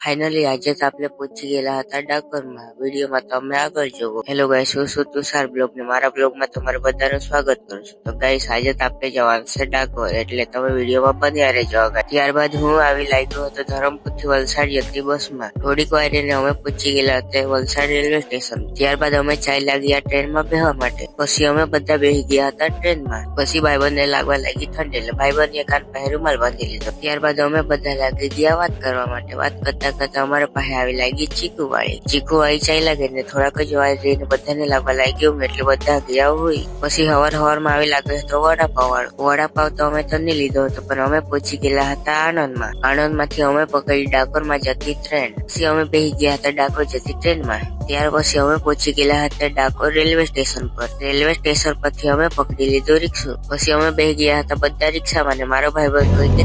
Finally આજે તો આપણે પહોંચી ગયેલા હતા ડાકોરમાં. વિડીયોમાં તમે આગળ જોવો. હેલો ગાઈસ, હું છું તુષાર બ્લોગ ને મારા બ્લોગમાં તમારું બધાનું સ્વાગત કરું છું. તો ગાઈસ આજે તો આપણે જવાનું છે ડાકોર, એટલે તમે વિડીયોમાં બન્યા રહેજો. ત્યારબાદ હું આવી લાગ્યો હતો ધરમપુર થી વલસાડ જતી બસમાં. થોડીક વાર રહીને અમે પહોંચી ગયેલા હતા વલસાડ રેલવે સ્ટેશન. ત્યારબાદ અમે ચાલ્યા ગયા ટ્રેનમાં બેહવા માટે. પછી અમે બધા બેસી ગયા હતા ટ્રેનમાં. પછી ભાઈબંધને લાગવા લાગી ઠંડી, એટલે ભાઈબંધે કાન પાસે રૂમાલ બાંધી લીધો. ત્યારબાદ અમે બધા લાગી ગયા વાત કરવા માટે. વાત કરતા કરતા અમારા પાસે આવી લાગી ચીકુ વાળી ચાલ્યા ગઈ ને થોડાક જ વાર રહીને બધાને લાગવા લાગ્યું, એટલે બધા ગયા હોય. પછી હવારમાં આવી લાગ્યો હતો વડાપાવ વાળો. વડાપાવ તો અમે તો નહીં લીધો હતો, પણ અમે પહોંચી ગયેલા હતા આણંદમાં. આણંદમાંથી અમે પકડી ડાકોરમાં જતી ટ્રેન. પછી અમે બેસી ગયા હતા ડાકોર જતી ટ્રેનમાં. ત્યાર પછી અમે પહોંચી ગયેલા હતા ડાકોર રેલવે સ્ટેશન પર. રેલવે સ્ટેશન પરથી અમે પકડી લીધું રિક્ષો. પછી અમે બેસી ગયા હતા બધા રિક્ષામાં ને મારો ભાઈબંધ કોઈ કે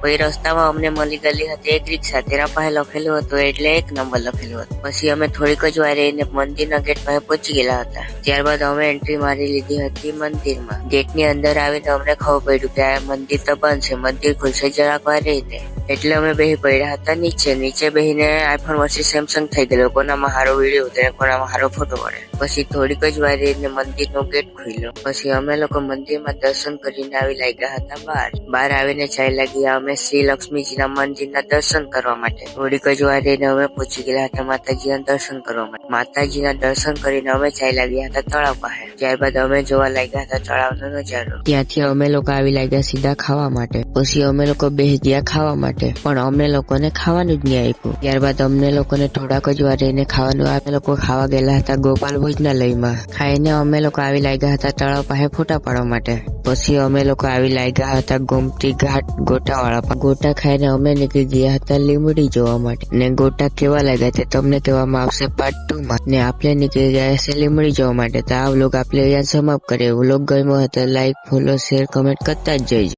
કોઈ રસ્તામાં અમને મળી ગયેલી હતી એક રિક્ષા. તેના પાસે લખેલું હતું એટલે 1 નંબર લખેલું હતું. પછી અમે થોડીક જ વાર રહીને મંદિરના ગેટ પાસે પહોંચી ગયેલા હતા. ત્યારબાદ અમે એન્ટ્રી મારી લીધી હતી મંદિરમાં. ગેટની અંદર આવીને અમને ખબર પડ્યું કે આ મંદિર તો બંધ છે, મંદિર ખુલશે જરાક વાર રહીને. એટલે અમે બેસી પડ્યા હતા નીચે બેસીને આઈફોન વર્ષી સેમસંગ થઈ ગયેલો. કોનામાં સારો વિડીયો ઉતરે, કોનામાં સારો ફોટો પડે. પછી થોડીક જ વાર રહીને મંદિરનો ગેટ ખુલ્યો. પછી અમે લોકો મંદિરમાં દર્શન કરીને આવી લાગ્યા હતા બહાર આવીને ચાલ્યા ગયા અમે શ્રી લક્ષ્મીજીના મંદિરના દર્શન કરવા માટે. થોડીક જ વાર રહીને અમે પહોંચી ગયા હતા માતાજીના દર્શન કરવા માટે. માતાજીના દર્શન કરીને અમે ચાલ્યા ગયા હતા તળાવ પાસે. ત્યારબાદ અમે જોવા લાગ્યા હતા તળાવનો નજારો. ત્યાંથી અમે લોકો આવી લાગ્યા સીધા ખાવા માટે. પછી અમે લોકો બેસી ગયા ખાવા માટે, પણ અમને લોકોને ખાવાનું જ નહીં આપ્યું. ત્યારબાદ અમને લોકોને થોડાક જ વાર રહીને ખાવાનું અમે લોકો ખાવા ગયેલા હતા ગોપાલ ભોજનાલયમાં. ખાઈને અમે લોકો આવી લાગ્યા હતા તળાવ પાસે ફોટા પાડવા માટે. પછી અમે લોકો આવી લાગ્યા હતા ગોમતી ઘાટ ગોટાવાળા. ગોટા ખાઈને અમે નીકળી ગયા હતા લીમડી જોવા માટે. ને ગોટા કેવા લાગ્યા તે તમને કહેવામાં આવશે પાર્ટ 2 માં. ને આપણે નીકળી ગયા છે લીમડી જોવા માટે. તો આ વ્લોગ આપણે અહીંયા સમાપ્ત કરીએ. વ્લોગ ગમ્યો હોય તો લાઈક, ફોલો, શેર, કમેન્ટ કરતા જ જઈજો.